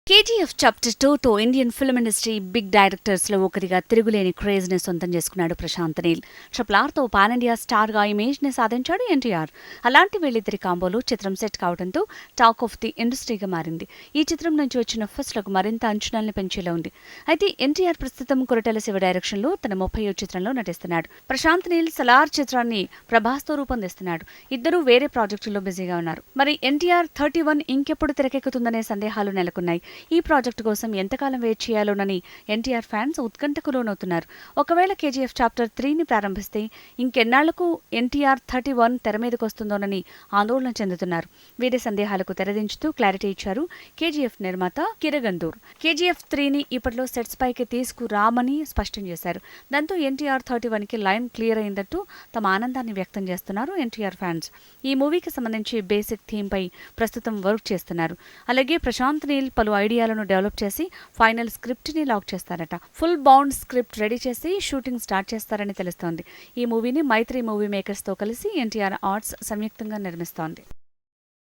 KGF chapter 2తో Indian film industry big డైరెక్టర్స్లో ఒకరిగా తిరుగులేని క్రేజ్ని సొంతం చేసుకున్నాడు Prashanth Neel. Triple pan India స్టార్గా ఇమేజ్ని సాధించాడు ఎన్టీఆర్. అలాంటి వీళ్ళిద్దరి కాంబోలో చిత్రం సెట్ కావడంతో టాక్ ఆఫ్ ది ఇండస్ట్రీగా మారింది. ఈ చిత్రం నుంచి వచ్చిన ఫస్ట్ లుక్ మరింత అంచనాల్ని పెంచేలా ఉంది. అయితే ఎన్టీఆర్ ప్రస్తుతం కొరటాల శివ డైరెక్షన్లో తన 30వ చిత్రంలో నటిస్తున్నాడు. ప్రశాంత్ నీల్ సలార్ చిత్రాన్ని ప్రభాస్తో రూపొందిస్తున్నాడు. ఇద్దరూ వేరే ప్రాజెక్టుల్లో బిజీగా ఉన్నారు. మరి ఎన్టీఆర్ 31 ఇంకెప్పుడు తెరకెక్కుతుందనే సందేహాలు నెలకొన్నాయి. ఈ ప్రాజెక్టు కోసం ఎంతకాలం వెయిట్ చేయాలోనని ఎన్టీఆర్ ఫ్యాన్స్ ఉత్కంఠకు లోనవుతున్నారు. ఒకవేళ కేజీఎఫ్ చాప్టర్ 3ని ప్రారంభిస్తే ఇంకెన్నాళ్లకు ఎన్టీఆర్ 31 తెర మీదకు వస్తుందోనని ఆందోళన చెందుతున్నారు. వీరి సందేహాలకు తెరదించుతూ క్లారిటీ ఇచ్చారు కేజీఎఫ్ నిర్మాత కిరగందూర్. కేజీఎఫ్ 3ని ఇప్పట్లో సెట్స్ పైకి తీసుకురామని స్పష్టం చేశారు. దాంతో ఎన్టీఆర్ 31కి లైన్ క్లియర్ అయిందంటూ తమ ఆనందాన్ని వ్యక్తం చేస్తున్నారు ఎన్టీఆర్ ఫ్యాన్స్. ఈ మూవీకి సంబంధించి బేసిక్ థీమ్ పై ప్రస్తుతం వర్క్ చేస్తున్నారు. అలాగే ప్రశాంత్ నీల్ పలు ఐడియాలను డెవలప్ చేసి ఫైనల్ స్క్రిప్ట్ ని లాక్ చేస్తారట. ఫుల్ బౌండ్ స్క్రిప్ట్ రెడీ చేసి షూటింగ్ స్టార్ట్ చేస్తారని తెలుస్తోంది. ఈ మూవీని మైత్రి మూవీ మేకర్స్ తో కలిసి ఎన్టీఆర్ ఆర్ట్స్ సంయుక్తంగా నిర్మిస్తోంది.